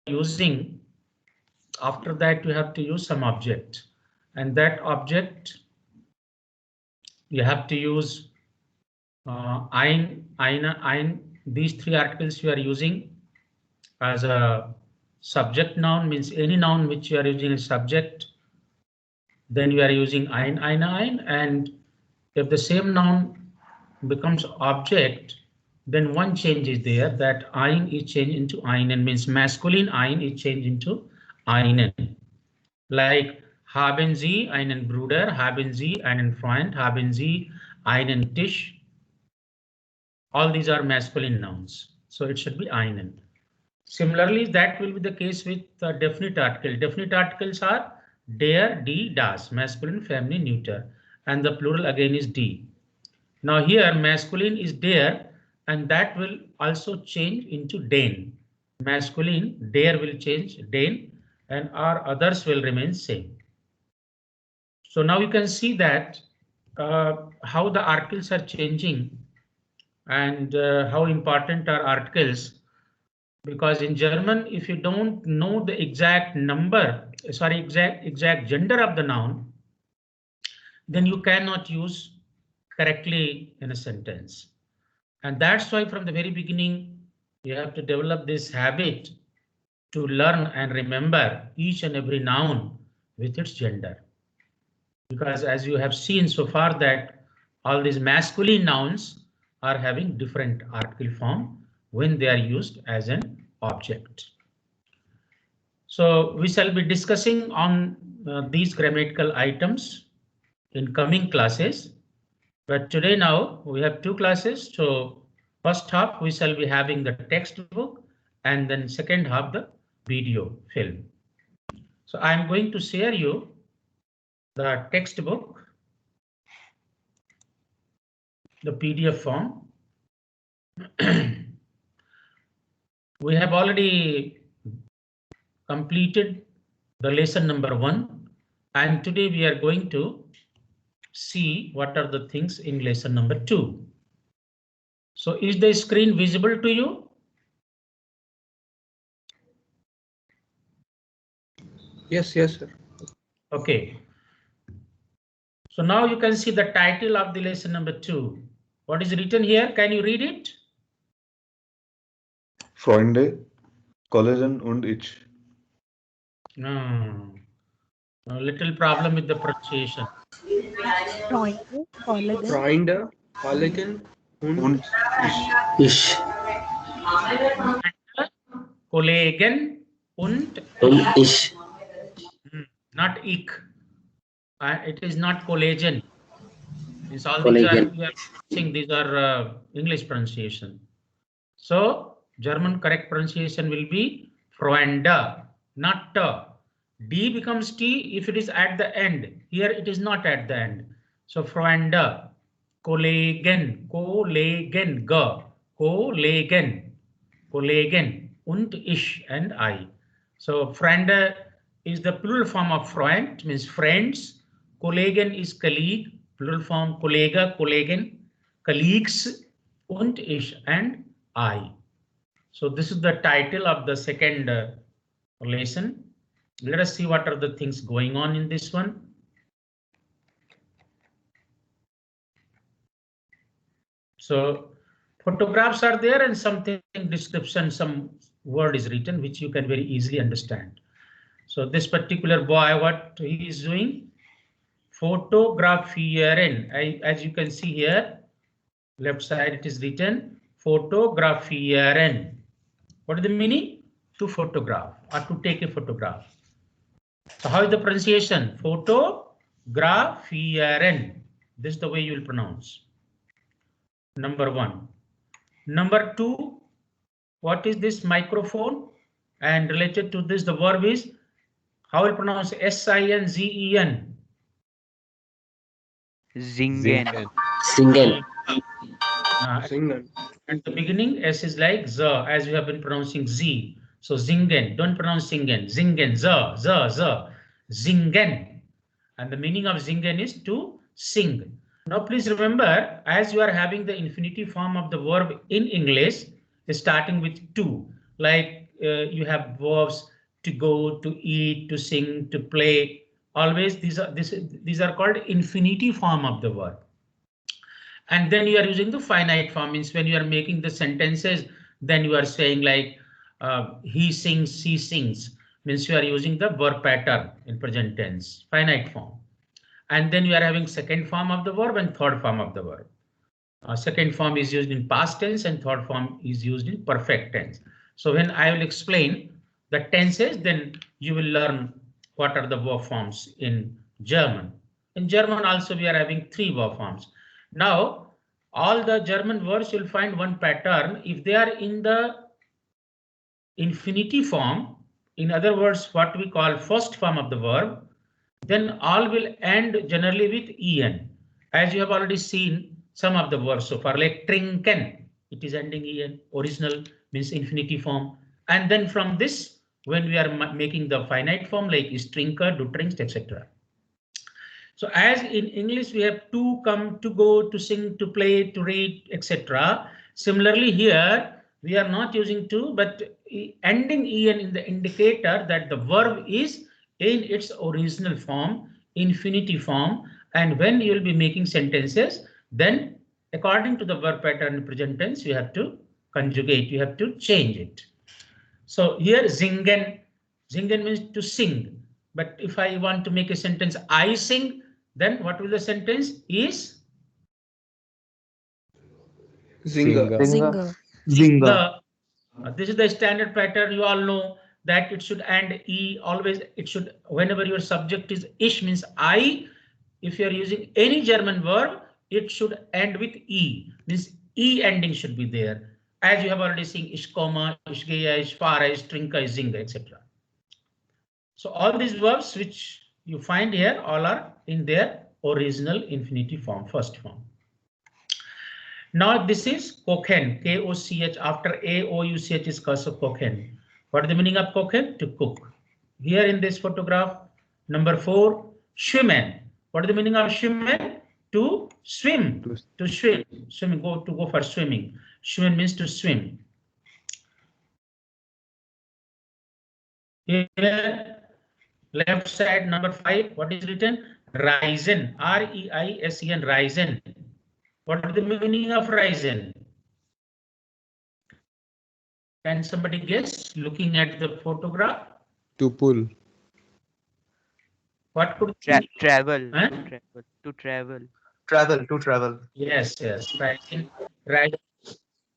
using, after that you have to use some object, and that object you have to use ein, ein. These three articles you are using as a subject noun, means any noun which you are using as subject, then you are using ein, and if the same noun becomes object, then one change is there, that ein is changed into einen, means masculine ein is changed into einen. Like haben Sie einen Bruder, haben Sie einen Freund, haben Sie einen Tisch. All these are masculine nouns, so it should be einen. Similarly, that will be the case with the definite article. Definite articles are der, die, das, masculine, feminine, neuter, and the plural again is die. Now here masculine is der, and that will also change into den. Masculine der will change den, and our others will remain same. So now you can see that how the articles are changing, and how important are articles. Because in German, if you don't know the exact number, sorry, exact gender of the noun, then you cannot use correctly in a sentence. And that's why from the very beginning, you have to develop this habit to learn and remember each and every noun with its gender. Because as you have seen so far that all these masculine nouns are having different article form when they are used as an object. So we shall be discussing on these grammatical items in coming classes. But today now we have two classes. So first half we shall be having the textbook, and then second half the video film. So I am going to share you the textbook, the PDF form. We have already completed the lesson number 1, and today we are going to see what are the things in lesson number 2. So is the screen visible to you? Yes, sir. Okay. So now you can see the title of the lesson number 2. What is written here? Can you read it? Freunde, Kollegen und ich. No. A little problem with the pronunciation. Freunde, Kollegen. Freunde, Kollegen und ich. Kollegen und ich. Not ich. It is not collagen. These all these are saying these are English pronunciation. So German correct pronunciation will be Freunde, not T. D becomes T if it is at the end. Here it is not at the end. So Freunde, Kollegen, Kollegen, Kollegen, Kollegen und ich and I. So Freunde is the plural form of Freund, means friends. Kollegen is colleague, plural form Kollege, Kollegen, colleagues, und ich and I. So this is the title of the second lesson. Let us see what are the things going on in this one. So photographs are there and something description, some word is written which you can very easily understand. So this particular boy, what he is doing? Fotografieren. As you can see here, left side it is written fotografieren. What is the meaning? To photograph or to take a photograph. So how is the pronunciation? Fotografieren. This is the way you will pronounce. Number 1. Number 2, what is this microphone? And related to this, the verb is, how will pronounce S-I-N-Z-E-N? Singen. Singen. Singen. At the beginning, S is like Z, as you have been pronouncing Z. So singen, don't pronounce singen. Singen, Z, singen. And the meaning of singen is to sing. Now please remember, as you are having the infinitive form of the verb in English, starting with to. like you have verbs to go, to eat, to sing, to play. Always these are called infinitive form of the verb. And then you are using the finite form, means when you are making the sentences, then you are saying like he sings, she sings, means you are using the verb pattern in present tense, finite form. And then you are having second form of the verb and third form of the verb. Second form is used in past tense and third form is used in perfect tense. So when I will explain the tenses, then you will learn what are the verb forms in German. In German also we are having 3 verb forms. Now all the German words will find one pattern. If they are in the infinitive form, in other words what we call first form of the verb, then all will end generally with en. As you have already seen some of the verbs so far, like trinken, it is ending en, original means infinitive form. And then from this, when we are making the finite form like is trinker, do trinkst, etc. So as in English we have to, come, to go, to sing, to play, to read, etc. Similarly here we are not using to, but ending en in the indicator that the verb is in its original form, infinitive form. And when you will be making sentences, then according to the verb pattern in present tense, you have to conjugate, you have to change it. So here singen, singen means to sing. But if I want to make a sentence, I sing, then what will the sentence is? Zinger. Zinger. Zinger. This is the standard pattern. You all know that it should end e, always it should, whenever your subject is ish means I, if you are using any German verb, it should end with e, means e ending should be there, as you have already seen ish koma, ish geya, ish fara, ish trinka, ish zinga, etc. So all these verbs which you find here all are in their original infinitive form, first form. Now this is kochen, K-O-C-H, after A-O-U-C-H is cursor kochen. What is the meaning of kochen? To cook. Here in this photograph, number 4, schwimmen. What is the meaning of schwimmen? To swim, to swim, swimming, to go for swimming. Schwimmen means to swim. Here, left side, number 5, what is written? Reisen, R-E-I-S-E-N, Reisen. What is the meaning of Reisen? Can somebody guess looking at the photograph? To pull. What could be? Travel. Huh? To travel. To travel. Yes, Reisen.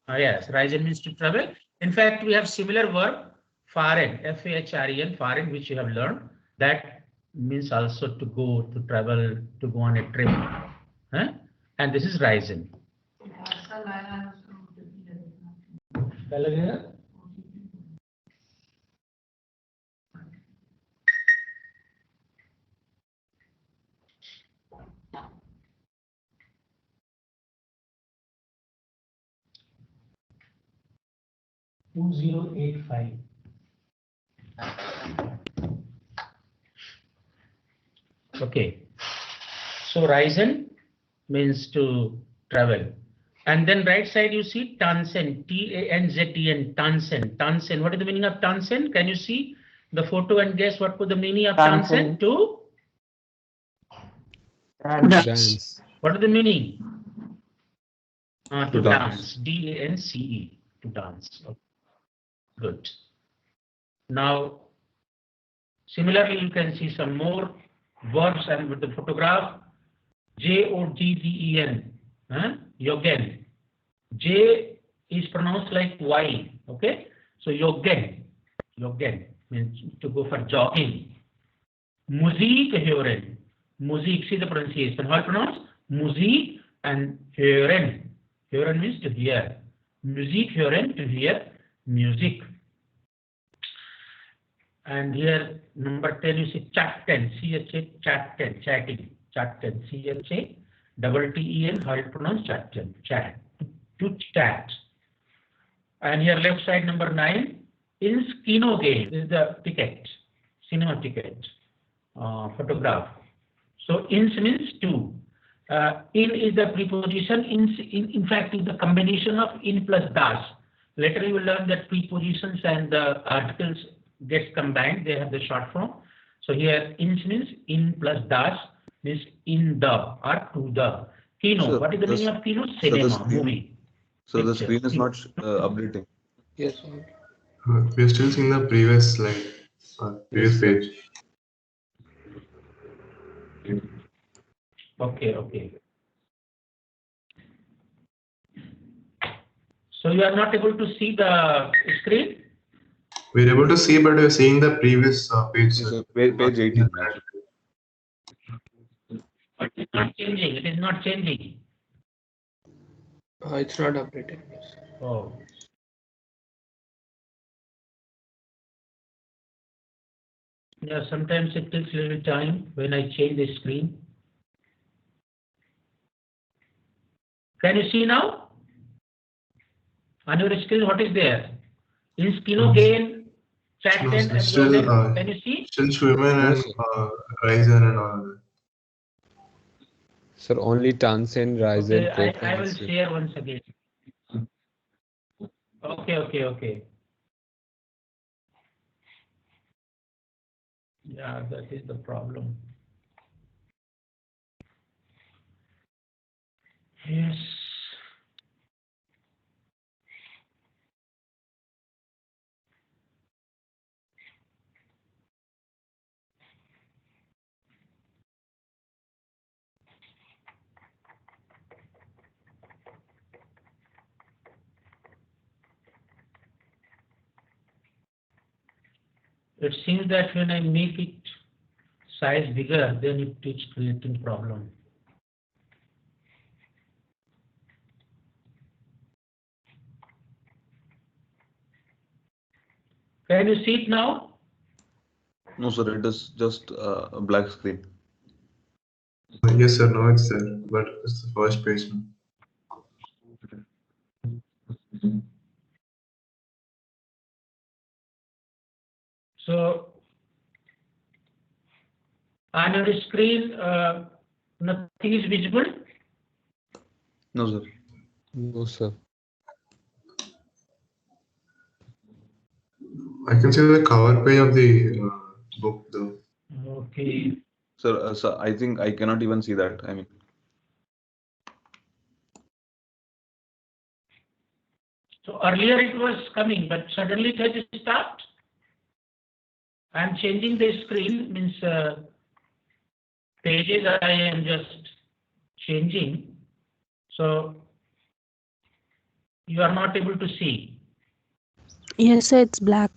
Yes, Reisen means to travel. In fact, we have similar verb, fahren, F-A-H-R-E-N, fahren, which you have learned. That means also to go, to travel, to go on a trip. Huh? And this is Reisen. $2085. Okay, so Reisen means to travel. And then right side you see Tanzen, T-A-N-Z-E-N, Tanzen, Tanzen. What is the meaning of Tanzen? Can you see the photo and guess what could the meaning of Tanzen? To Dance. what is the meaning? To dance, D-A-N-C-E, to dance. Okay. Good. Now, similarly, you can see some more verbs and with the photograph. J-O-G-G-E-N, Joggen. J is pronounced like Y, okay? So Joggen, Joggen means to go for jogging. Musik hören, Musik, see the pronunciation. How to pronounce? Musik and hören. Hören means to hear. Musik hören, to hear music. And here number 10 you see chatten, C-H-A, chatten, chatting, chatten, C-H-A, double T-E-N, how you pronounce chatten, chat, to chat. And here left side number 9, ins Kino gehen, this is the ticket, cinema ticket, photograph. So ins means to. In is the preposition, in fact is the combination of in plus das. Later you will learn that prepositions and the articles gets combined. They have the short form. So here ins means in plus das means in the or to the. Kino. Sir, What is the meaning of kino? so the Cinema, screen, movie. so the Picture. screen is not updating. Yes, sir. We're still seeing the previous slide, previous page. Okay, okay. So you are not able to see the screen? We're able to see, but we're seeing the previous page. Yes, sir. Page 18. But it's not changing. It is not changing. It's not updated. Yes. Oh. Yeah, sometimes it takes a little time when I change the screen. Can you see now? On your screen, what is there? In Kino gain, chat No, and still, Yogen. Can you see? Still Schwimmen and Ryzen and all of that. Sir, only Tansen, Ryzen, Okay, I will share once again. Okay. Yeah, that is the problem. Yes. It seems that when I make it size bigger, then it is creating problem. Can you see it now? No, sir, it is just a black screen. Yes, sir. No, it's there, but it's the first page now. So on your screen, nothing is visible. No, sir. No, sir. I can see the cover page of the book, though. Okay. Sir, sir, I think I cannot even see that. I mean, So earlier it was coming, but suddenly it has stopped. I am changing the screen, means pages I am just changing. So you are not able to see. Yes, sir, it's black.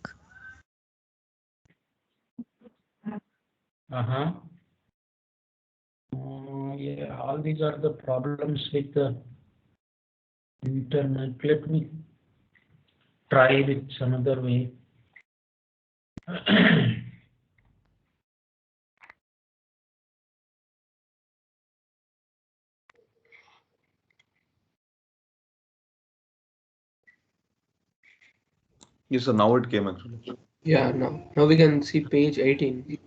Yeah, all these are the problems with the internet. Let me try with some other way. yes, sir, now it came actually. Yeah, now we can see page 18.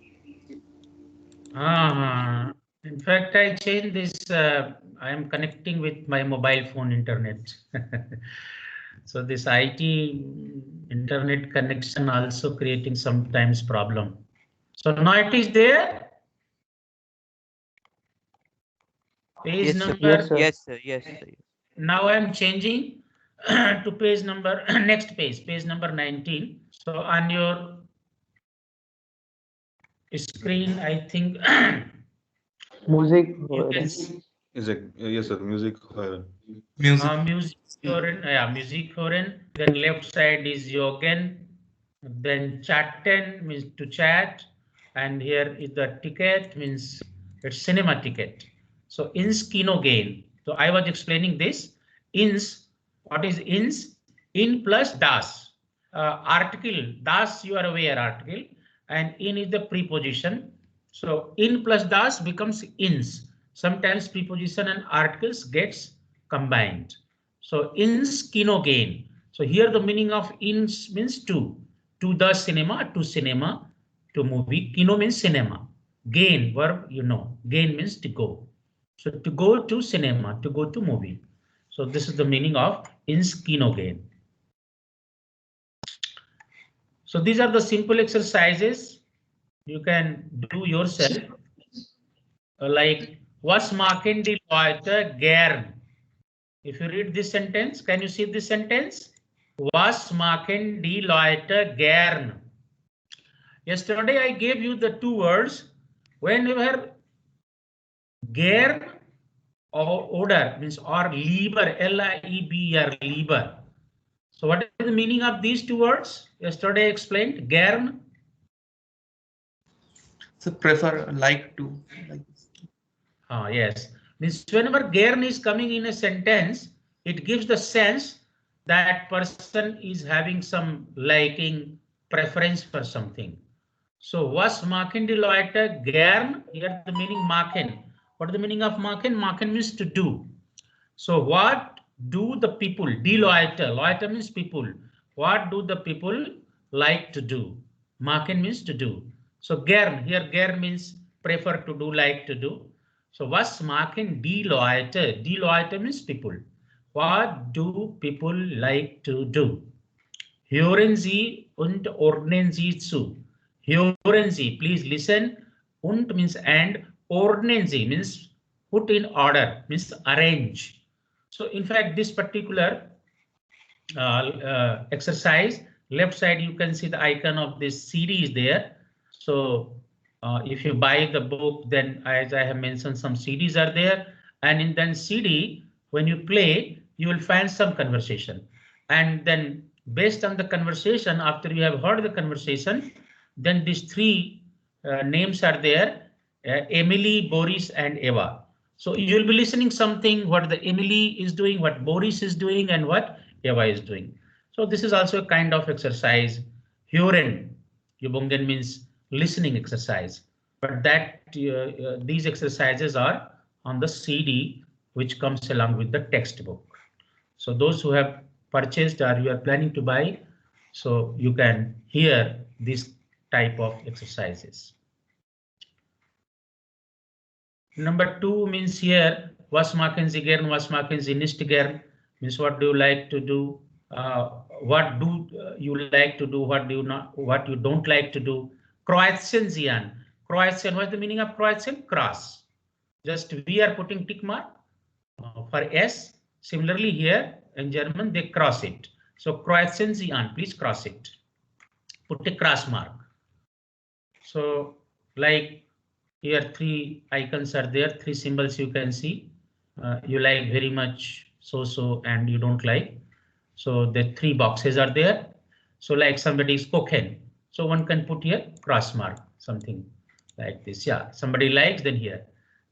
In fact, I changed this. I am connecting with my mobile phone internet. So this IT internet connection also creating sometimes problem. So now it is there. Page Yes, sir. number. Yes, sir. Yes, sir. Now I am changing to page number next page number 19. So on your screen, I think Music. you can see Is it? Yes, sir. Music. music foreign, music foreign. Then left side is Yogen. Then chatten means to chat, and here is the ticket means it's cinema ticket. So ins Kino gain. So I was explaining this. Ins, what is ins? In plus das. Article das, you are aware article, and in is the preposition. So in plus das becomes ins. Sometimes preposition and articles gets combined. So ins Kino gain. So here the meaning of ins means to the cinema, to movie. Kino means cinema. Gain, verb, you know. Gain means to go. So to go to cinema, to go to movie. So this is the meaning of ins Kino gain. So these are the simple exercises you can do yourself. Like was machen die Leute gern? If you read this sentence, can you see this sentence? Was machen die Leute gern? Yesterday I gave you the two words. Whenever gern or oder means or lieber, L-I-E-B-R, lieber. So what is the meaning of these two words? Yesterday I explained gern. So prefer, like to. Like this. Yes, means whenever gern is coming in a sentence, it gives the sense that person is having some liking, preference for something. So was machen die Leute gern? Here the meaning machen. What is the meaning of machen? Machen means to do. So what do the people? Die Leute. Leute means people. What do the people like to do? Machen means to do. So gern, here gern means prefer to do, like to do. So was machen die Leute? Die Leute means people. What do people like to do? Hören Sie und ordnen Sie zu. Hören Sie, please listen. Und means and. Ordnen Sie means put in order, means arrange. So in fact, this particular exercise, left side you can see the icon of this CD is there. So if you buy the book, then as I have mentioned, some CDs are there, and in then CD, when you play, you will find some conversation, and then based on the conversation, after you have heard the conversation, then these three names are there: Emily, Boris, and Eva. So you will be listening something what the Emily is doing, what Boris is doing, and what Eva is doing. So this is also a kind of exercise. Hören, Übungen means listening exercise, but that these exercises are on the CD, which comes along with the textbook. So those who have purchased or you are planning to buy, so you can hear this type of exercises. Number 2 means here, was machen Sie gern, was machen Sie nicht gern, means what do you like to do, what do you like to do, what do you not, what you don't like to do. Kreuzen Sie an. Kreuzen, what's the meaning of kreuzen? Cross. Just we are putting tick mark for S. Similarly here in German they cross it. So kreuzen Sie an, please cross it. Put a cross mark. So like here 3 icons are there, 3 symbols you can see. You like very much, so and you don't like. So the 3 boxes are there. So like somebody is spoken. So one can put here cross mark, something like this. Yeah, somebody likes, then here.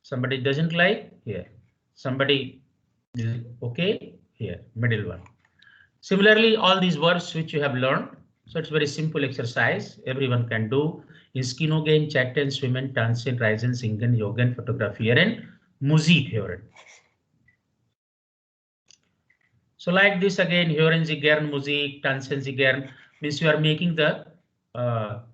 Somebody doesn't like, here. Somebody is okay, here, middle one. Similarly, all these verbs which you have learned. So it's very simple exercise. Everyone can do. In Skinogen, chatten, swimmen, tanzen, reisen, singen, yogan, fotografieren, Musik hören. So like this again, hören Sie gern Musik, tanzen Sie gern, means you are making the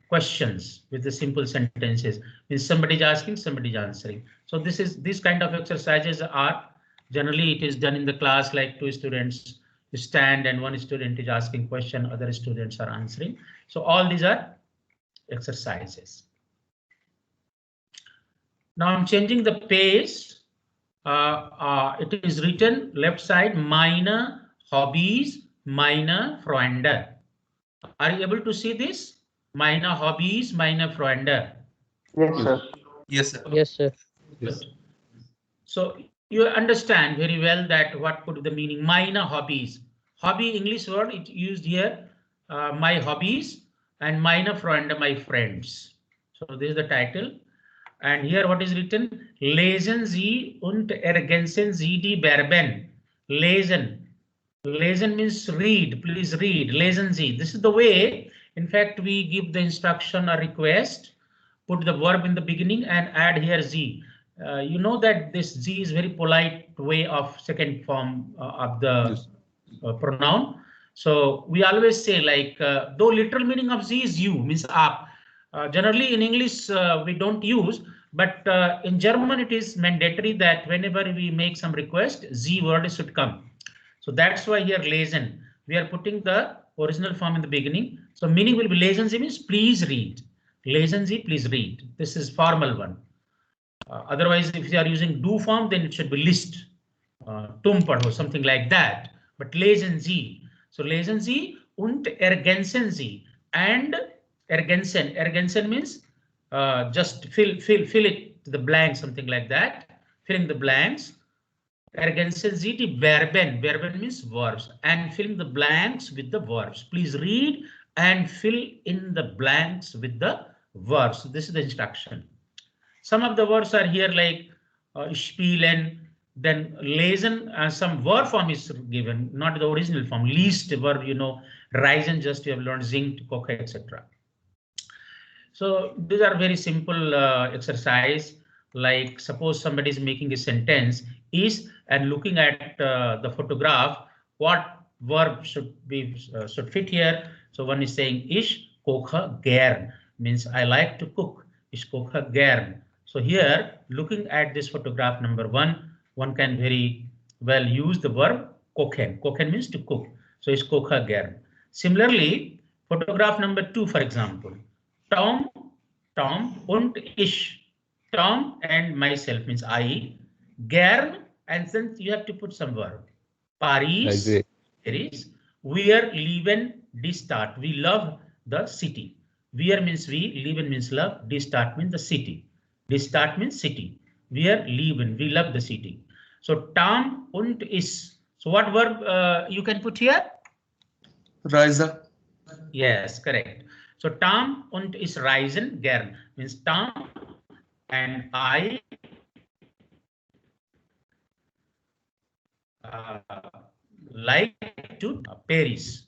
questions with the simple sentences. Means somebody is asking, somebody is answering. So this kind of exercises are generally it is done in the class, like 2 students stand and 1 student is asking question, other students are answering. So all these are exercises. Now I'm changing the page. It is written left side, meine Hobbys, meine Freunde. Are you able to see this? Meine Hobbys, meine Freunde. Yes, sir. Yes, sir. Yes, sir. Good. So you understand very well that what could be the meaning. Meine Hobbys. Hobby, English word, it used here. My hobbies and meine Freunde, my friends. So this is the title. And here what is written? Lesen Sie und ergänzen Sie die Verben. Lesen. Lesen means read. Please read. Lesen Sie. This is the way. In fact, we give the instruction or request. Put the verb in the beginning and add here Z. You know that this Z is very polite way of second form of the pronoun. So we always say like, though literal meaning of Z is you, means up. Generally in English we don't use, but in German it is mandatory that whenever we make some request, Z word should come. So that's why here lesen, we are putting the original form in the beginning. So meaning will be lesen Sie means please read. Lesen Sie, please read. This is formal one. Otherwise, if you are using do form, then it should be list. Tum padho, something like that. But lesen Sie. So lesen Sie und ergänzen Sie. And ergänzen means just fill it to the blank, something like that. Filling the blanks. Ergänzen Sie die Verben. Verben means verbs. And filling the blanks with the verbs. Please read and fill in the blanks with the verbs. So this is the instruction. Some of the words are here like spielen, then lesen, some verb form is given, not the original form. Least verb, you know, reisen, just you have learned singt, koche, etc. So these are very simple exercise. Like suppose somebody is making a sentence is and looking at the photograph, what verb should fit here. So one is saying ich koche gern, means I like to cook. Ich koche gern. So here, looking at this photograph number one can very well use the verb kochen. Kochen means to cook. So ich koche gern. Similarly, photograph number 2, for example, Tom und ich. Tom and myself means I. Gern, and since you have to put some verb. Paris, Paris. Wir lieben die Stadt. We love the city. Wir means we, lieben means love, die Stadt means the city. Die Stadt means city. Wir lieben, we love the city. So Tom und ist. So what verb you can put here? Reise. Yes, correct. So Tom und ist reisen gern, means Tom and I like to Paris.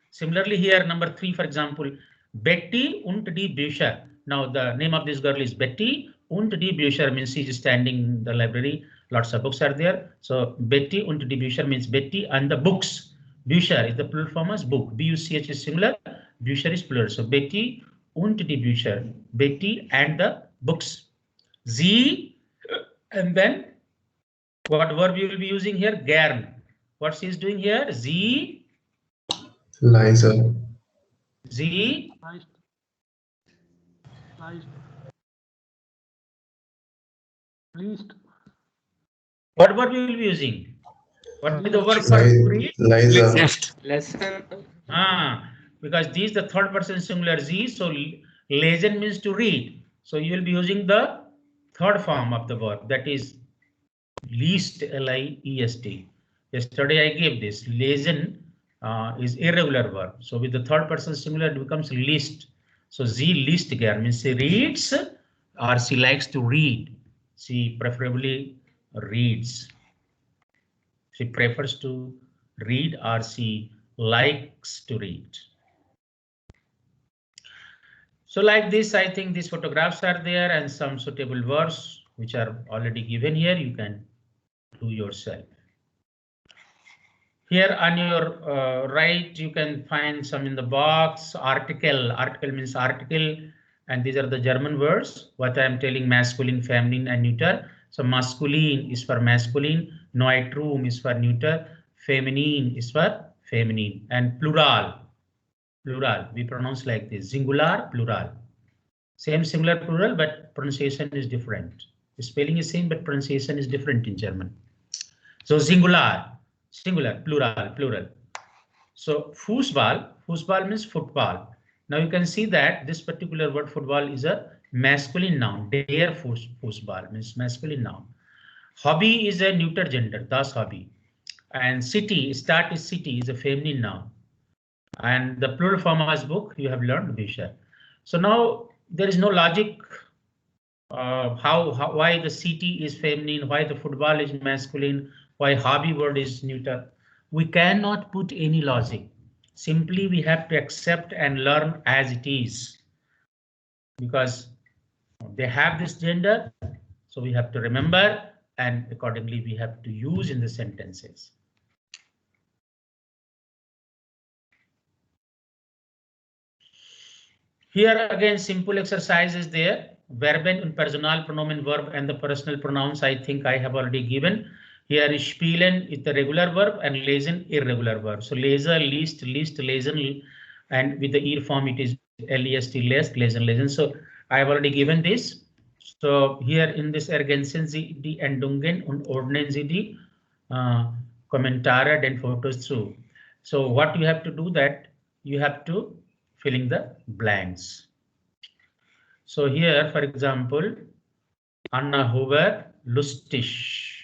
Similarly here, number 3, for example, Betty und die Bücher. Now the name of this girl is Betty und die Bücher means she is standing in the library. Lots of books are there. So Betty und die Bücher means Betty and the books. Bücher is the plural form as book. B-U-C-H is singular. Bücher is plural. So Betty und die Bücher. Betty and the books. Sie, and then what verb you will be using here? Gern. What she is doing here? Sie. Leise. Sie. What verb you will be using? What will be the verb for read? Leise. Lesson. Because this is the third person singular sie, so lesen means to read. So you will be using the third form of the verb, that is least, L-I-E-S-T. Yesterday I gave this. Lesen is irregular verb. So with the third person singular, it becomes least. So sie liest gern means she reads or she likes to read. She preferably reads. She prefers to read or she likes to read. So like this, I think these photographs are there and some suitable verbs which are already given here. You can do yourself. Here on your right, you can find some in the box. Article. Article means article. And these are the German words. What I am telling, masculine, feminine, and neuter. So masculine is for masculine. Neutrum is for neuter. Feminine is for feminine. And plural. Plural. We pronounce like this. Singular, plural. Same singular, plural, but pronunciation is different. The spelling is same, but pronunciation is different in German. So singular. Singular, plural, plural. So Fußball, Fußball means football. Now you can see that this particular word football is a masculine noun. Der Fußball means masculine noun. Hobby is a neuter gender, das Hobby. And city, Stadt is city, is a feminine noun. And the plural form as book, you have learned Bücher. So now there is no logic why the city is feminine, why the football is masculine, why hobby word is neuter. We cannot put any logic. Simply we have to accept and learn as it is. Because they have this gender, so we have to remember and accordingly we have to use in the sentences. Here again, simple exercise is there. Verben und Personalpronomen verb and the personal pronouns I think I have already given. Here is spielen is the regular verb and lesen irregular verb. So lesen, least, lesen, and with the ear form it is lest, lesen, lesen. So I have already given this. So here in this ergänzen Sie die Endungen und ordnen Sie die Kommentare den Fotos zu. So what you have to do that you have to fill in the blanks. So here, for example, Anna Hoover, lustig.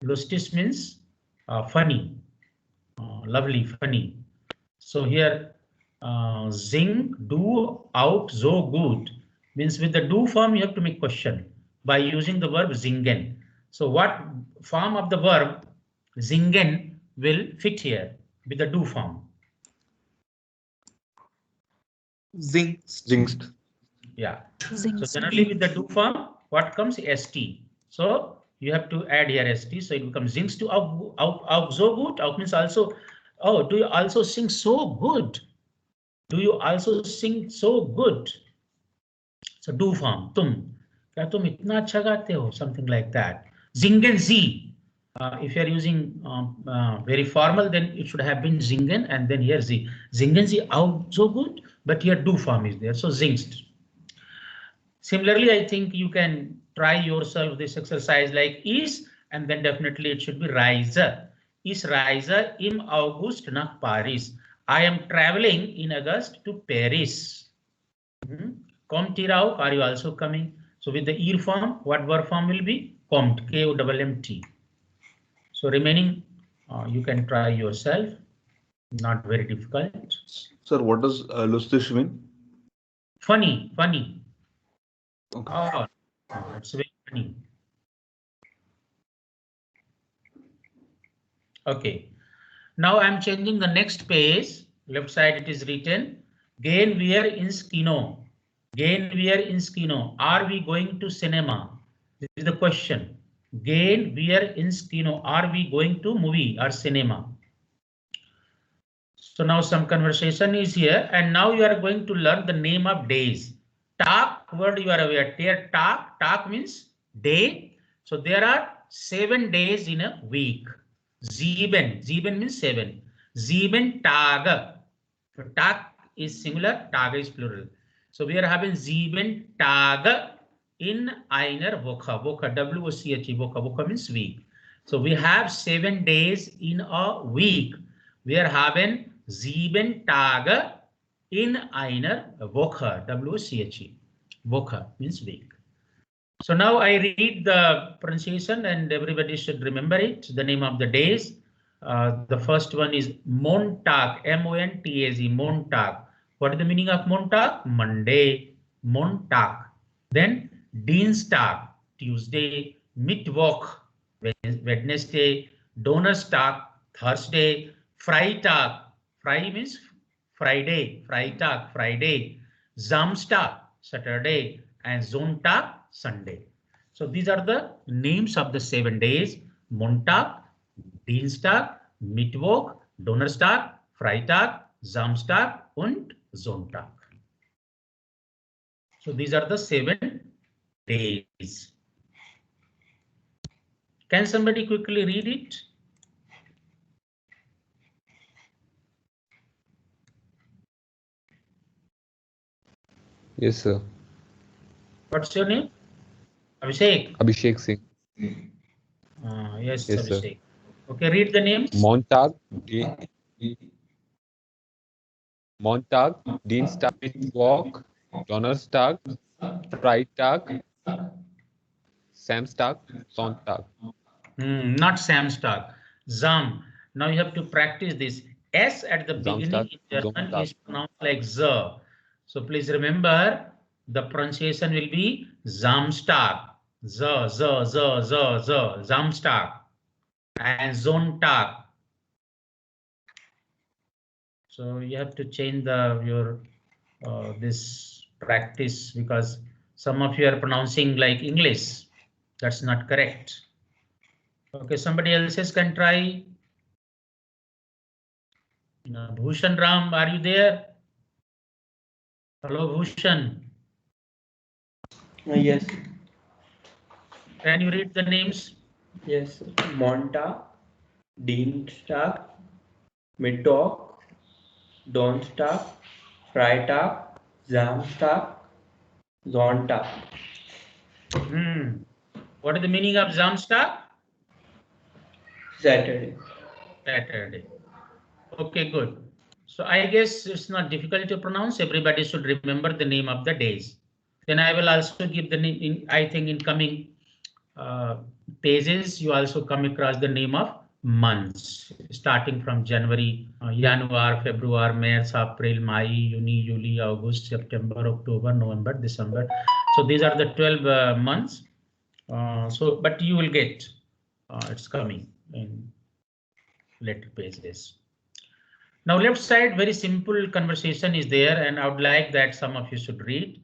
Lustig means funny, lovely, funny. So here, sing, do, out, so good means with the do form you have to make question by using the verb singen. So what form of the verb singen will fit here with the do form? Zingst. Jinxed. Yeah. Zing. So generally with the do form, what comes st. So you have to add here st. So it becomes sings to out so good. Out means also. Oh, do you also sing so good? Do you also sing so good? So do form. Tum. क्या तुम इतना अच्छा गाते हो? Something like that. Zingen Sie. If you are using very formal, then it should have been Zingen and then here Sie. Zingen Sie auch so good, but here do form is there. So singst. Similarly, I think you can try yourself this exercise like is, and then definitely it should be Reise. Is Reise im August nach Paris. I am traveling in August to Paris. Kommt ihr auch? Are you also coming? So with the ear form, what verb form will be? Kommt. K-O-M-M-T. So remaining, you can try yourself. Not very difficult. Sir, what does lustig mean? Funny, funny. Okay. Oh, it's very funny. Okay. Now I'm changing the next page. Left side it is written. Gehen wir ins Kino. Gehen wir ins Kino. Are we going to cinema? This is the question. Gehen wir ins Kino. Are we going to movie or cinema? So now some conversation is here, and now you are going to learn the name of days. Tag word you are aware. Here tag means day. So there are 7 days in a week. Sieben means 7. 7 Tage. So tag is singular, Tage is plural. So we are having 7 Tage in einer Woche. Woche, W-O-C-H-E, Woche means week. So we have 7 days in a week. We are having 7 Tage in einer Woche, W-O-C-H-E. Woche means week. So now I read the pronunciation and everybody should remember it, the name of the days. The first one is Montag, M-O-N-T-A-Z, Montag. What is the meaning of Montag? Monday, Montag. Then Dienstag, Tuesday, Mittwoch, Wednesday, Donnerstag, Thursday, Freitag, Frei means Friday, Freitag, Friday, Samstag, Saturday, and Sonntag, Sunday. So these are the names of the 7 days: Montag, Dienstag, Mittwoch, Donnerstag, Freitag, Samstag, und Sonntag. So these are the 7 days. Can somebody quickly read it? Yes, sir. What's your name? Abhishek. Abhishek Singh. Yes, Yes, sir. Abhishek. Okay, read the names. Montag, Dienstag, Mittwoch, Donnerstag, Freitag, Samstag, Sonntag. Not Samstag. Zam. Now you have to practice this. S at the beginning Samstag, in German Sonntag. is pronounced like Z. So please remember the pronunciation will be Samstag. Z, Samstag. And Sonntag. So you have to change your this practice because some of you are pronouncing like English. That's not correct. Okay, somebody else can try. Bhushan Ram, are you there? Hello, Bhushan. Yes. Can you read the names? Yes. Montag, Dienstag, Mittwoch, Donnerstag, Freitag, Samstag, Sonntag. What is the meaning of Samstag? Saturday. Saturday. Okay, good. So I guess it's not difficult to pronounce. Everybody should remember the name of the days. Then I will also give the name. I think in coming pages, you also come across the name of months, starting from January, January, February, March, April, May, June, July, August, September, October, November, December. So these are the 12 months. But you will get it's coming in later pages. Now left side, very simple conversation is there, and I would like that some of you should read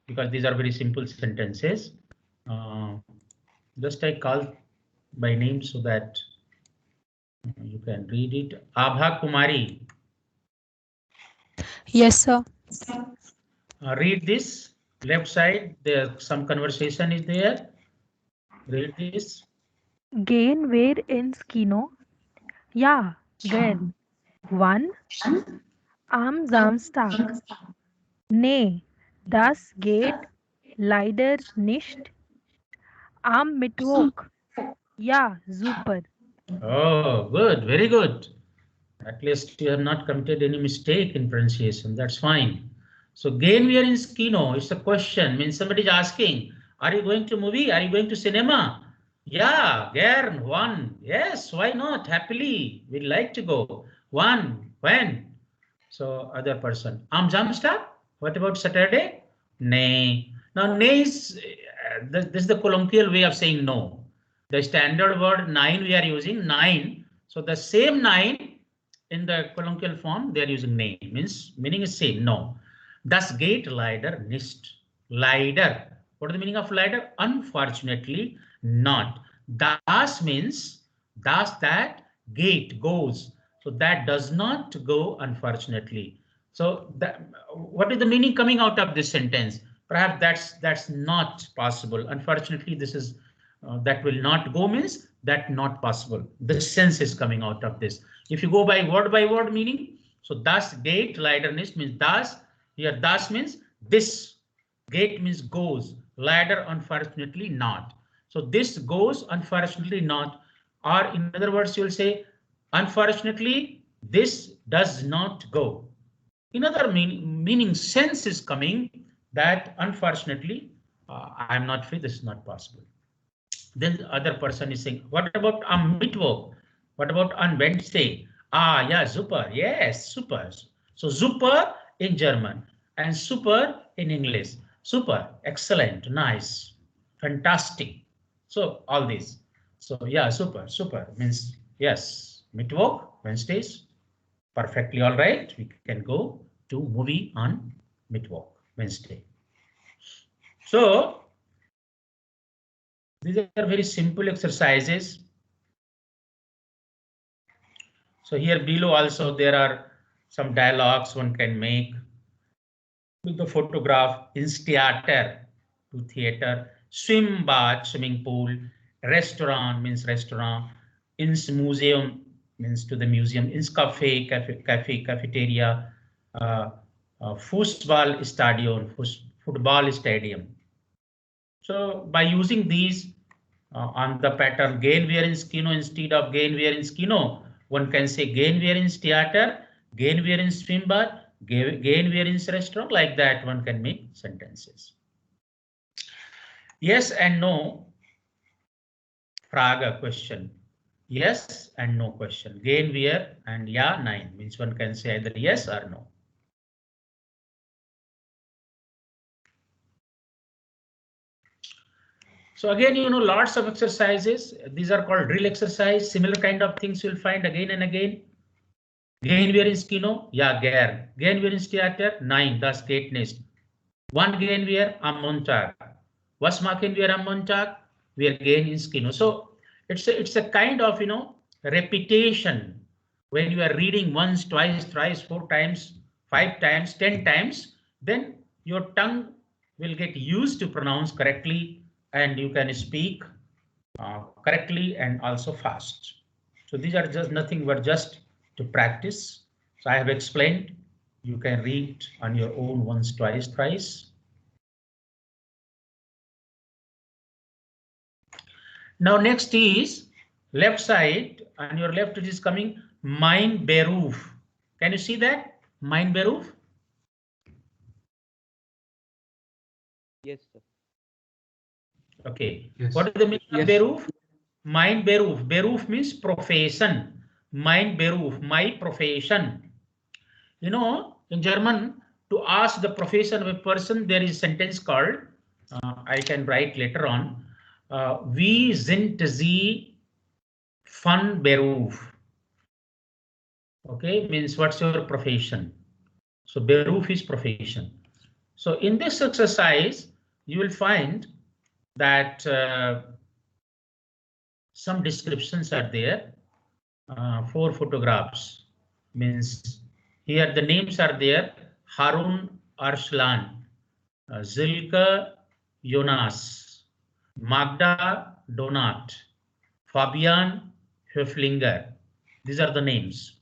because these are very simple sentences. Just I call by name so that you can read it. Abha Kumari. Yes, sir. Read this left side. There some conversation is there. Read this. Gehen wir ins Kino? Ja, gern. Wann? Am Samstag. Nee, das geht leider nicht. Am Mittwoch. Ja, super. Oh, good, very good. At least you have not committed any mistake in pronunciation. That's fine. So gehen wir ins Kino? It's a question. Means somebody is asking, are you going to movie? Are you going to cinema? Yeah, gern, one. Yes, why not? Happily, we'd like to go. One, when? So other person. Am Samstag? What about Saturday? Nay. Now, nay is this is the colloquial way of saying no. The standard word 9 we are using 9. So the same 9 in the colloquial form they are using nay, meaning is same, no. Das geht leider nicht. Leider. What is the meaning of leider? Unfortunately not. Das means that gate goes. So that does not go, unfortunately. So that, what is the meaning coming out of this sentence? Perhaps that's not possible. Unfortunately, this is that will not go means that not possible. The sense is coming out of this. If you go by word meaning, so das geht leider nicht means das. Here das means this. Gate means goes. Leider unfortunately not. So this goes, unfortunately not. Or in other words, you'll say unfortunately this does not go. In other meaning sense is coming that unfortunately I'm not free. This is not possible. Then the other person is saying, what about on Mittwoch? What about on Wednesday? Ah, yeah, super. Yes, super. So super in German and super in English. Super, excellent, nice, fantastic. So all these. So yeah, super means yes. Mittwoch, Wednesdays, perfectly all right. We can go to movie on Mittwoch, Wednesday. So these are very simple exercises. So here below also there are some dialogues one can make with the photograph. Ins theater, to theater, swim bath, swimming pool, restaurant means restaurant, ins museum means to the museum, ins cafe, cafeteria, football stadium. So by using these on the pattern gehen wir ins Kino instead of gehen wir ins Kino, one can say gehen wir ins Theater, gehen wir ins Schwimmbad, gehen wir ins Restaurant. Like that one can make sentences. Yes and no. Frage, question. Yes and no question. Gehen wir and ja, nein means one can say either yes or no. So again, you know, lots of exercises. These are called drill exercise. Similar kind of things you'll find again and again. Gehen wir ins Kino? Ja, gern. Gehen wir ins Theater? Nein, das geht nicht. Wann gehen wir? Am Montag. Was machen wir am Montag? Wir gehen ins Kino. So it's a kind of, you know, repetition. When you are reading once, twice, thrice, 4 times, 5 times, 10 times, then your tongue will get used to pronounce correctly and you can speak correctly and also fast. So these are just nothing but just to practice. So I have explained You can read on your own once, twice, thrice. Now next is left side. On your left it is coming Mein Beruf. Can you see that? Mein Beruf? Yes, sir. Okay. Yes. What is the meaning of Yes. Beruf? Mein Beruf. Beruf means profession. Mein Beruf, my profession. You know, in German, to ask the profession of a person, there is a sentence called, I can write later on, wie sind Sie von Beruf? Okay, means what's your profession? So Beruf is profession. So in this exercise, you will find that some descriptions are there. 4 photographs, means here the names are there: Harun Arslan, Zilke Jonas, Magda Donat, Fabian Höflinger. These are the names.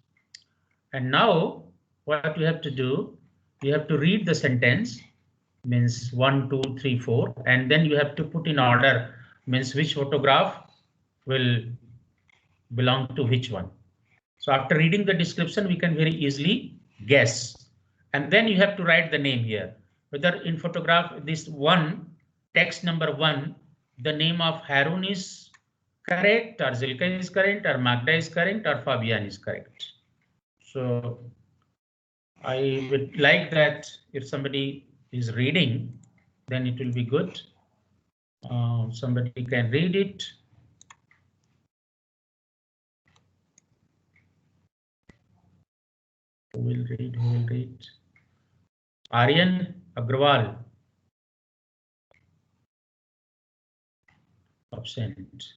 And now what you have to do, you have to read the sentence, means 1, 2, 3, 4, and then you have to put in order, means which photograph will belong to which one. So after reading the description, we can very easily guess. And then you have to write the name here. Whether in photograph, this one, text number 1, the name of Harun is correct, or Zilka is correct, or Magda is correct, or Fabian is correct. So I would like that if somebody is reading, then it will be good. Somebody can read it. Who will read? Who will read? Aryan Agrawal. Absent.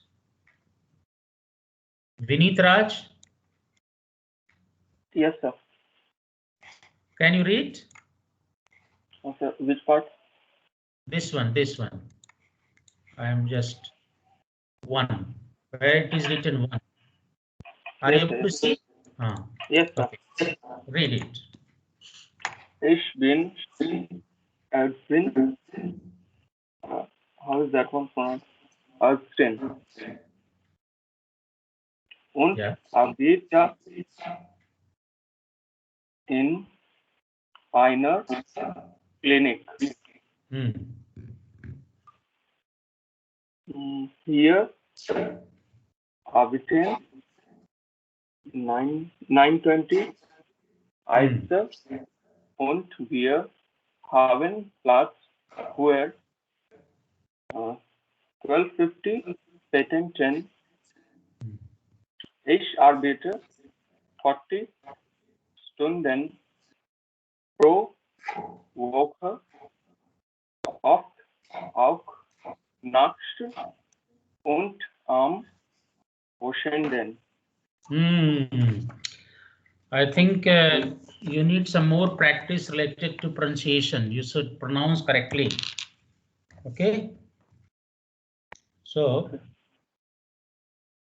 Vineet Raj. Yes, sir. Can you read? Okay. Which part? This one, this one. I am just 1. Where it is written 1. Are you Yes, able to sir. see? Yes, sir. Okay. Read it. Ich bin Ersten. How is that one pronounced? Ersten. Und Yeah. arbeite in einer Klinik. Hier arbeiten 9:20 Ärzte und wir haben Platz für 12:50 Patienten. Ich arbeite 40 Stunden pro Woche, oft auch nachts und am Wochenende. I think you need some more practice related to pronunciation. You should pronounce correctly. Okay. So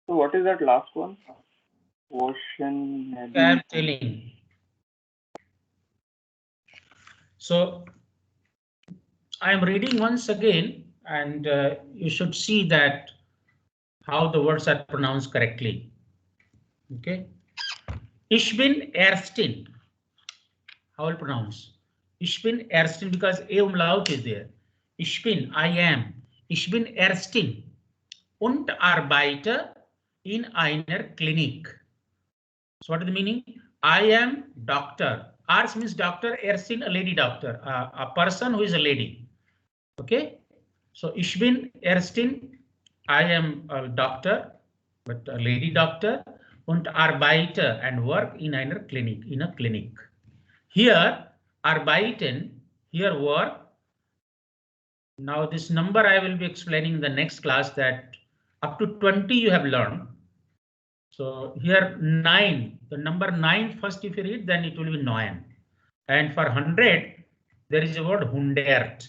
what is that last one? Wochenende. I'm telling. So I am reading once again, and you should see that how the words are pronounced correctly. Okay. Ich bin Ersten. How will pronounce? Ich bin Ersten, because a umlaut is there. Ich bin, I am. Ich bin Ersten und arbeite in einer Klinik. So what is the meaning? I am doctor. Ars means doctor, Ersten, a lady doctor, a person who is a lady. Okay. So ich bin Ersten, I am a doctor, but a lady doctor, und arbeite and work in einer Klinik, in a clinic. Here, arbeiten, here work. Now this number I will be explaining in the next class, that up to 20 you have learned. So here 9, the number 9 first if you read, then it will be 9. And for 100, there is a word 100.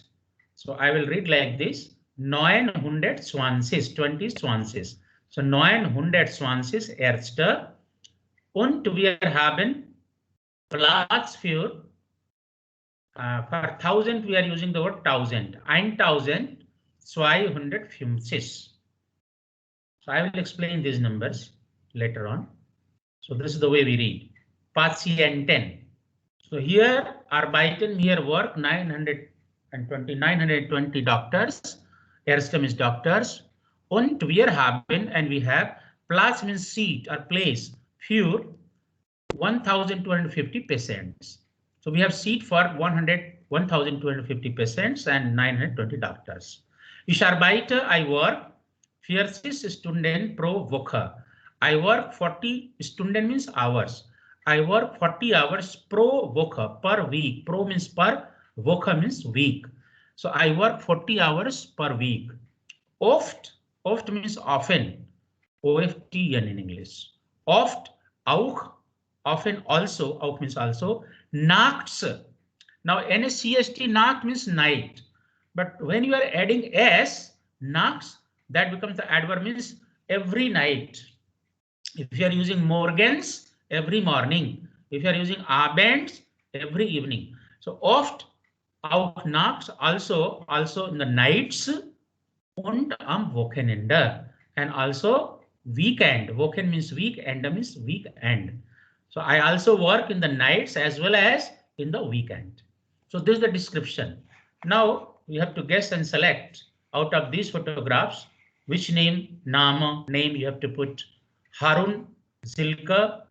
So I will read like this: 920, 20 20. So 920 Ärzte und wir haben Platz für For 1000 we are using the word 1000. 1000 250. So I will explain these numbers later on. So this is the way we read. Patienten. So here arbeiten, here work 920 doctors. Erstem is doctors. Und wir haben, and we have, Platz means seat or place, für 1250 patients. So we have seat for 1250 patients and 920 doctors. Ich arbeite, I work 40 Stunden pro Woche. I work 40 Stunden means hours. I work 40 hours pro Woche, per week. Pro means per, Woche means week. So I work 40 hours per week. Oft means often. OFTN in English. Oft, auch, often also, auch means also. Nachts. Now NSCST, Nacht means night. But when you are adding S, nachts, that becomes the adverb, means every night. If you are using morgens, every morning. If you are using abends, every evening. So oft, auch nachts, also in the nights, und am Wochenende, and also weekend. Wochen means week, ende means weekend. So I also work in the nights as well as in the weekend. So this is the description. Now we have to guess and select out of these photographs which name you have to put. Harun, Silke,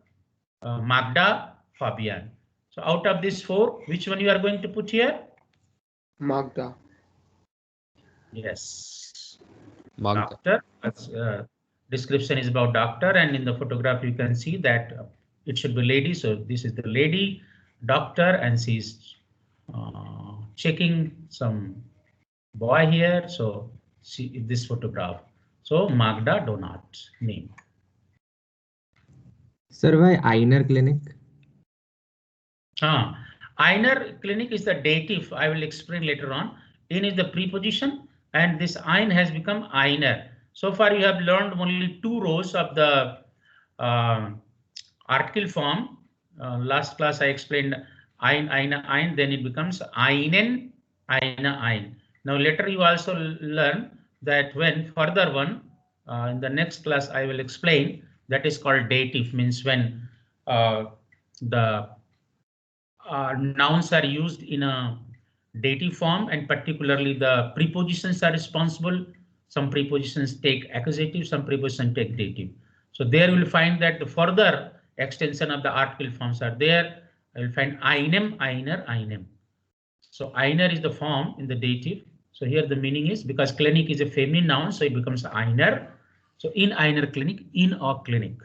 Magda, Fabian. So out of these four, which one you are going to put here? Magda. Yes. Magda. Doctor. Description is about doctor, and in the photograph you can see that it should be lady. So this is the lady doctor, and she's checking some boy here. So see this photograph. So Magda Donat name. Sir, why Einer Clinic? Einer Clinic is the dative. I will explain later on. In is the preposition, and this ein has become einer. So far you have learned only two rows of the article form. Last class I explained ein, eine, ein, then it becomes einen, eine, ein. Now later you also learn that when further one, in the next class I will explain, that is called dative, means when the nouns are used in a dative form, and particularly the prepositions are responsible. Some prepositions take accusative, some prepositions take dative. So there you will find that the further extension of the article forms are there. I will find einem, einer, einem. So einer is the form in the dative. So here the meaning is, because clinic is a feminine noun, so it becomes einer. So in einer Clinic, in a clinic.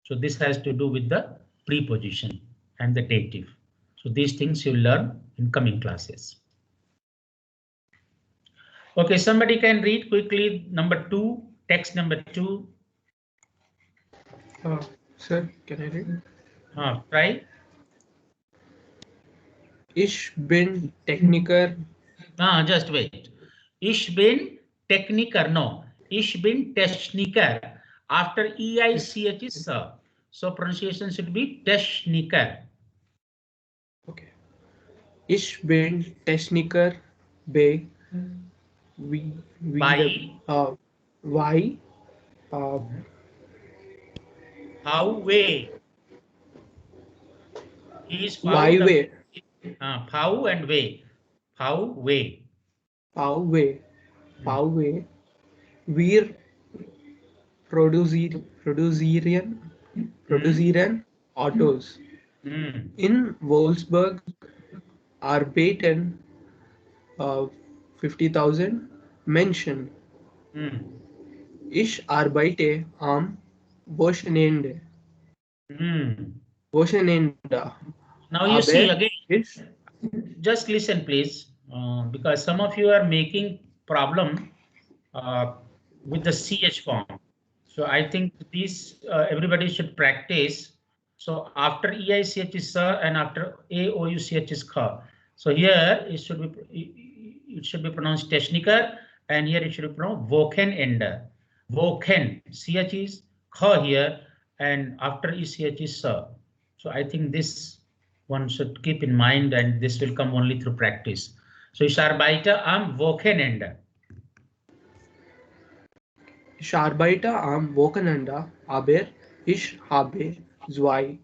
So this has to do with the preposition and the dative. So these things you learn in coming classes. Okay, somebody can read quickly number 2, text number 2. Sir, can I read? Try. Ich bin Techniker. Just wait. Ich bin Techniker. No, ich bin Techniker. After EICH is sir. So pronunciation should be Techniker. Okay. Ich bin Techniker bei How way? Is why way? How and way. How way. How way. How way. Wir produzieren Autos. In Wolfsburg arbeiten 50,000 Menschen. Ich arbeite am Wochenende. Wochenende. Now you see again. Just listen, please, because some of you are making problem with the CH form. So I think these everybody should practice. So after EICH is sir, and after AOUCH is kha. So here it should be pronounced Techniker, and here it should be pronounced Wochenende. Wochen, CH is kha here, and after ECH is sir. So I think this one should keep in mind, and this will come only through practice. So ich arbeite am Wochenende. Ich arbeite am Wochenende, aber ich habe 2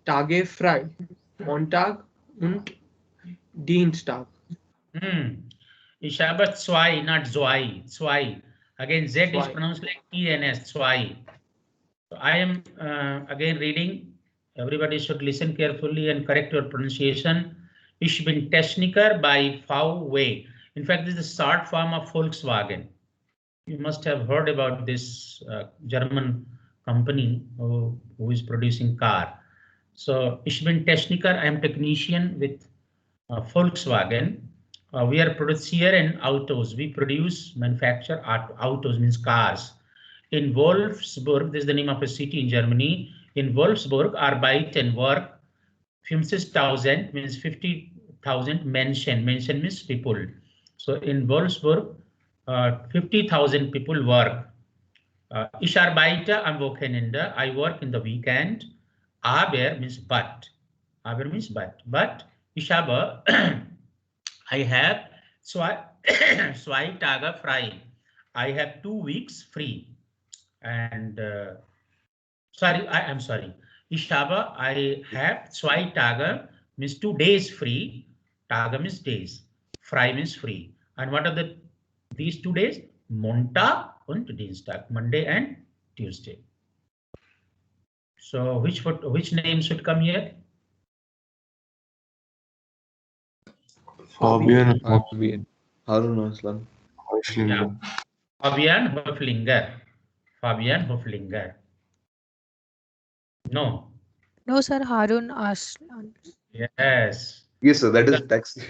Tage frei. Montag und Dienstag. Ich habe zwei, not zwei. Zwei. Again, Z is Zwei. pronounced like TNS, zwei. So I am again reading. Everybody should listen carefully and correct your pronunciation. Ich bin Techniker bei VW. In fact, this is the short form of Volkswagen. You must have heard about this German company who is producing car. So ich bin Techniker, I am technician with Volkswagen. We are producer in autos. We produce, manufacture autos, means cars. In Wolfsburg, this is the name of a city in Germany. In Wolfsburg, arbeiten work 50,000 means 50,000 Menschen. Menschen means people. So in Wolfsburg, 50,000 people work. Ich arbeite am Wochenende. I work in the weekend. Aber means but. Aber means but. But ich habe I have zwei Tage frei. I have 2 weeks free. And I'm sorry. I have 2 Tage means 2 days free. Tage means days. Frei means free. And what are these 2 days? Montag und Dienstag, Monday and Tuesday. So which name should come here? Fabian Fabian. Harun Aslan. Heuschlinger. Fabian Hoflinger. Fabian Hoflinger. No. No, sir. Harun asked. Yes. Yes, sir. That is taxi.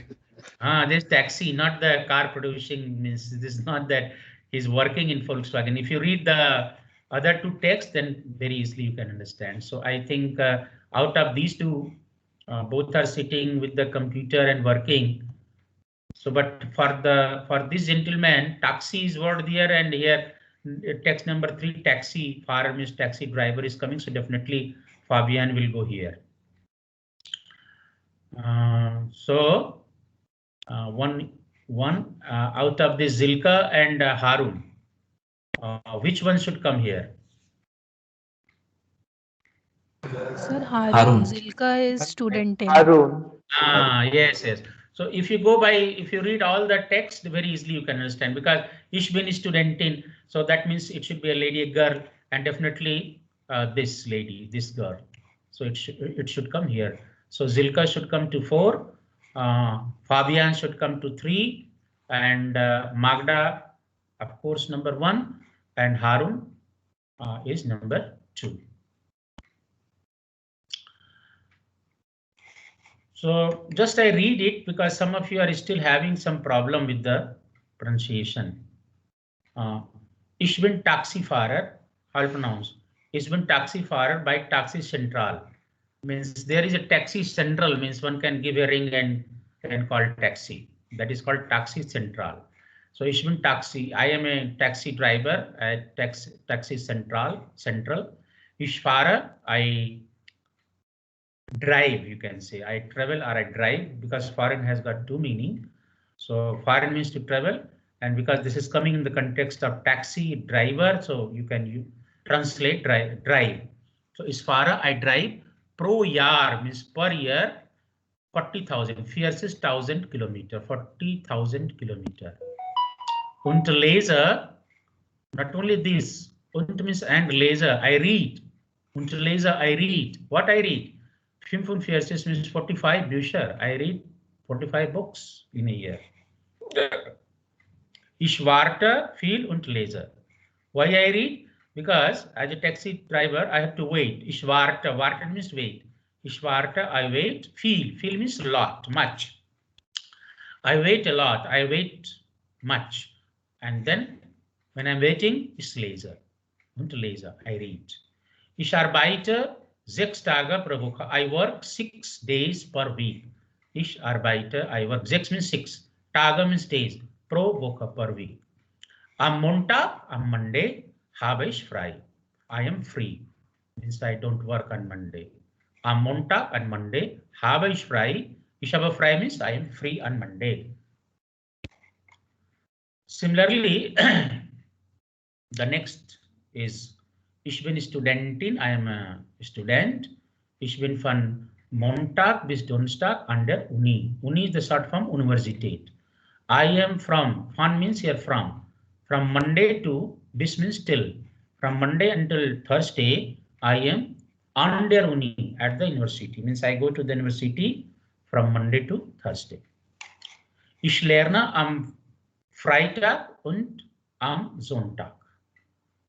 This taxi, not the car producing, means this is not that he's working in Volkswagen. If you read the other 2 texts, then very easily you can understand. So I think out of these 2, both are sitting with the computer and working. So, but for this gentleman, taxi is word there, and here text number 3, taxi, far means taxi driver is coming. So definitely Fabian will go here. One out of this Zilka and Harun, which one should come here? Sir, Harun. Harun. Zilka is student 10. Harun. Yes. So if you read all the text, very easily you can understand, because ich bin studentin, so that means it should be a lady, a girl, and definitely this lady, this girl. So it should come here. So Zilka should come to 4, Fabian should come to 3, and Magda, of course, number 1, and Harun is number 2. So just I read it because some of you are still having some problem with the pronunciation. Ich bin Taxifahrer, how to pronounce? Ich bin Taxifahrer by Taxi Central. Means there is a taxi central, means one can give a ring and call taxi. That is called Taxi Central. So ich bin Taxi. I am a taxi driver at Taxi Central. Ich fahre, I drive, you can say. I travel or I drive, because foreign has got 2 meaning. So foreign means to travel, and because this is coming in the context of taxi driver, so you can translate drive. So ich fahre, I drive. Pro Jahr means per year 40,000. 40,000 kilometer. 40,000 kilometer. Und lese, not only this. Und means and lese, I read. Und lese, I read. What I read? 45 means 45 Bücher. I read 45 books in a year. Ich warte viel und lese. Why I read? Because as a taxi driver, I have to wait. Ich warte. Warte means wait. Ich warte, I wait. Viel. Viel means a lot, much. I wait a lot. I wait much. And then when I'm waiting, ich lese. Und lese, I read. Ich arbeite 6 Tage pro Woche. I work 6 days per week. Ich arbeite, I work. 6 means 6. Tage means days. Pro Woche, per week. Am Montag, am Monday, habe ich frei. I am free. Means I don't work on Monday. am Montag and Monday. Habe ich frei. Ich habe frei means I am free on Monday. Similarly, the next is ich bin Studentin. I am a student. Ich bin von Montag bis Donnerstag an der Uni. Uni is the short form Universität. I am from means here from Monday to bis means till. From Monday until Thursday, I am an der Uni at the university. Means I go to the university from Monday to Thursday. Ich lerne am Freitag und am Sonntag.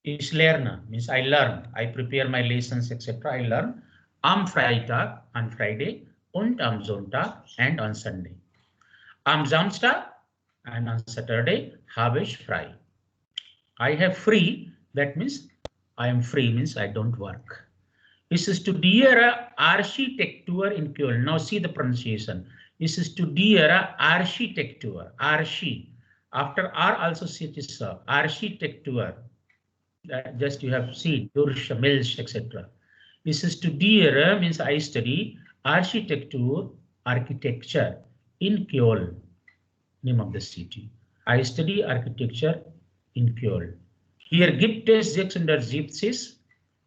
Ich lerne means I learn. I prepare my lessons, etc. I learn am Freitag on Friday und am Sonntag and on Sunday. Am Samstag and on Saturday habe ich frei. I have free, that means I am free means I don't work. Ich studiere Architektur in Köln. Now see the pronunciation. Ich studiere Architektur. Archi. After R also see it is Architektur. Just you have seen durch, Milch, etc. Ich studiere means I study Architektur, architecture in Köln. Name of the city. I study architecture in Köln. Here gibt es 670.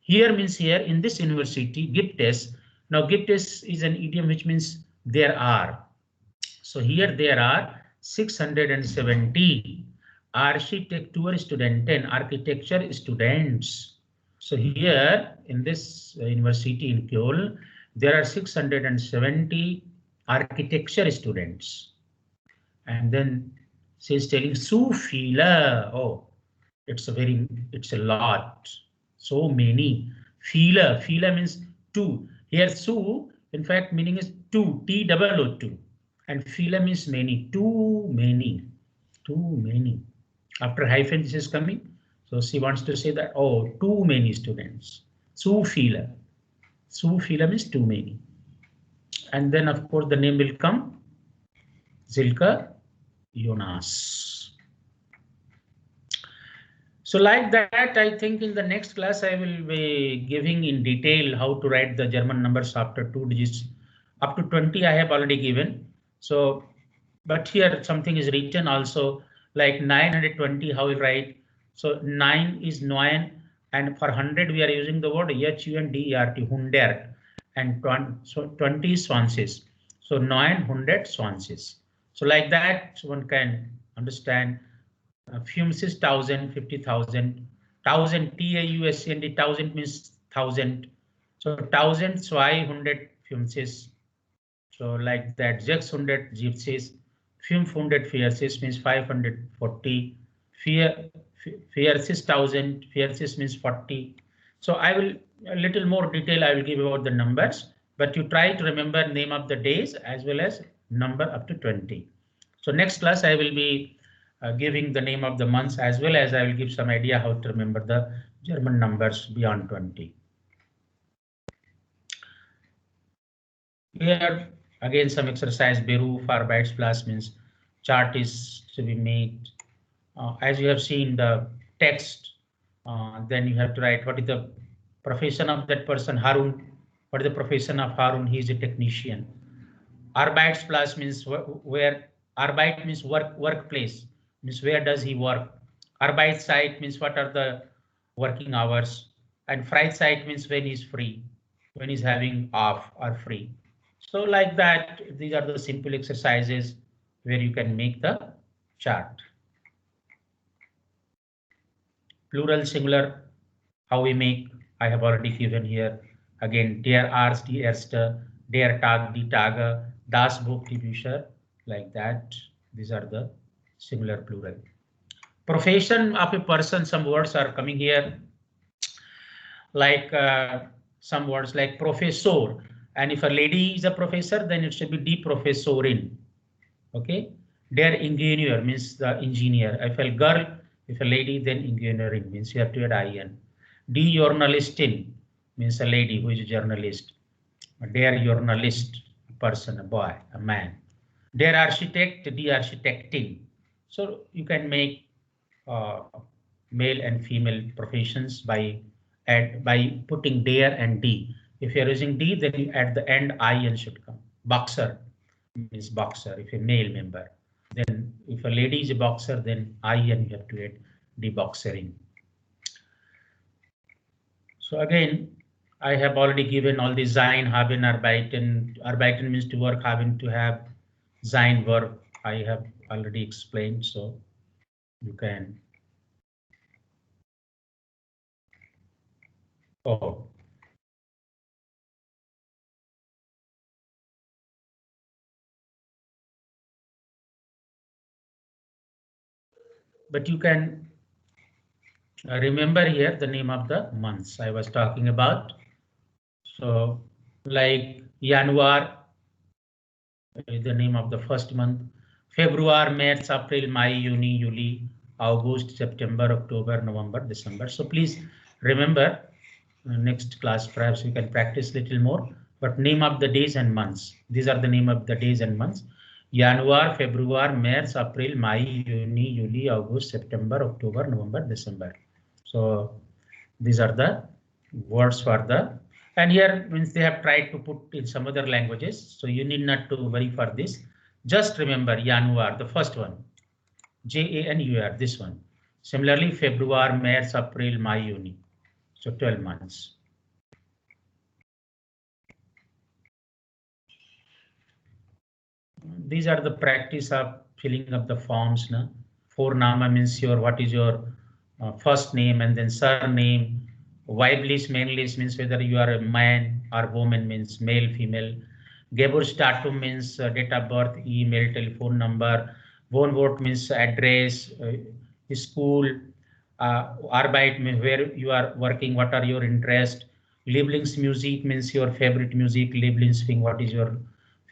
Here means here in this university gibt es. Now gibt es is an idiom which means there are. So here there are 670 Architektur Studenten, architecture students. So here in this university in Köln, there are 670 architecture students. And then she's telling so viele. Oh, it's a lot. So many. Viele means two. Here so, in fact, meaning is two, T-O-O-2. And viele means many, too many. After hyphen this is coming. So she wants to say that, oh, too many students. Zu viele. Zu viele means too many. And then of course the name will come. Silke Jonas. So like that, I think in the next class, I will be giving in detail how to write the German numbers after 2 digits. Up to 20 I have already given. So, but here something is written also like 920, how we write. So 9 is 9 and for 100 we are using the word HUNDERT, 100 and 20 is swances. So 900 swances. So like that one can understand. Fumes is 1,000, 50,000, 1,000 TAUSCND, 1,000 means 1,000. So 1,200 fumes. So like that, 600 gypsies, 500 fierces means 540. Fierces 1,000, fierces means 40. So I will a little more detail I will give about the numbers, but you try to remember name of the days as well as number up to 20. So next class I will be giving the name of the months as well as I will give some idea how to remember the German numbers beyond 20. Here again some exercise. Beruf, Arbeitsplatz means chart is to be made. As you have seen the text, then you have to write what is the profession of that person. Harun. What is the profession of Harun? He is a technician. Arbeitsplatz means where. Arbeit means workplace. Means where does he work? Arbeitszeit means what are the working hours, and Freizeit means when he's free, when he's having off or free. So like that, these are the simple exercises where you can make the chart. Plural, singular, how we make, I have already given here. Again, der Arzt, die Erste, der Tag, die Tage, das Buch, die Bücher, like that. These are the singular, plural. Profession of a person, some words are coming here, like some words like professor, and if a lady is a professor, then it should be die Professorin. Okay, der Ingenieur means the engineer. If a girl, if a lady, then Ingenieurin means you have to add in. Die Journalistin means a lady who is a journalist. Der Journalist, a person, a boy, a man. Der Architekt, die Architektin. So you can make male and female professions by putting der and die. If you're using D, then you, at the end IN should come. Boxer means boxer, if a male member. Then if a lady is a boxer, then IN you have to add deboxering. So again, I have already given all the sein, haben, arbeiten. Arbeiten means to work, haben to have, sein verb I have already explained, so you can. Oh. But you can remember here the name of the months I was talking about. So like January, the name of the first month. February, March, April, May, Juni, July, August, September, October, November, December. So please remember, next class perhaps we can practice little more, but name of the days and months. These are the name of the days and months. January, February, March, April, May, Juni, July, August, September, October, November, December. So these are the words for the, and here means they have tried to put in some other languages. So you need not to worry for this. Just remember January, the first one, January, this one. Similarly, February, March, April, May, Juni. So 12 months. These are the practice of filling up the forms. Na? Fornama means your, what is your first name and then surname. Weiblich, männlich means whether you are a man or woman, means male, female. Geburtsdatum means date of birth, email, telephone number. Wohnort means address, school. Arbeit means where you are working, what are your interests. Lieblingsmusik means your favorite music. Lieblingsfilm, what is your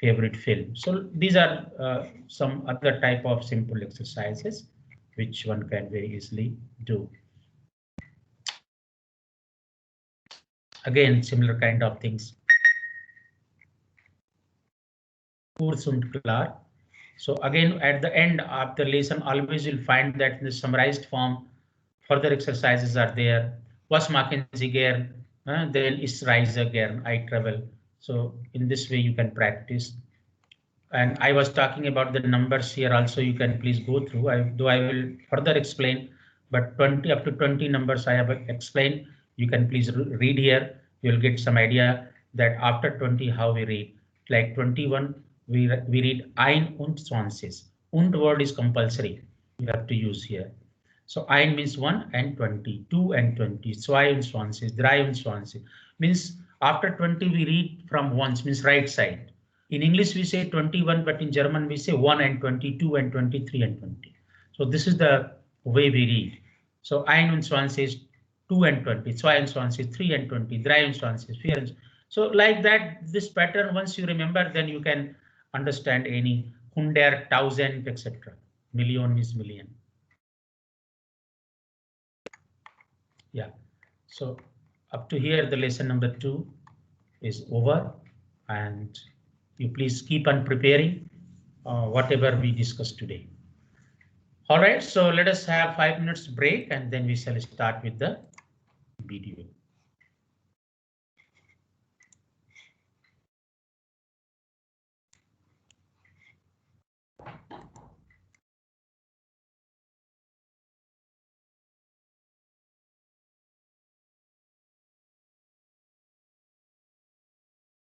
favorite film. So these are some other type of simple exercises which one can very easily do. Again, similar kind of things. Kurz und klar. So again, at the end of the lesson, always you'll find that in the summarized form, further exercises are there. Was machen Sie gern? Then ist Reise gern? I travel. So in this way you can practice. And I was talking about the numbers here also, you can please go through. Though I will further explain, but 20 up to 20 numbers I have explained. You can please read here. You'll get some idea that after 20 how we read. Like 21, we read ein und zwanzig. Und word is compulsory. You have to use here. So ein means 1 and 20, 2 and 20, 2 und zwanzig, 3 und zwanzig. Means after 20 we read from once, means right side. In English we say 21, but in German we say 1 and 22 and 23 and 20. So this is the way we read. So ein und zwanzig, 2 and 20, 2 and zwanzig, 3 and 20, 3 und zwanzig, 4 and. So like that, this pattern, once you remember, then you can understand any 100, 1000, etc. Million means million. Yeah. So up to here, the lesson number 2 is over, and you please keep on preparing whatever we discussed today. All right, so let us have 5 minutes break and then we shall start with the video.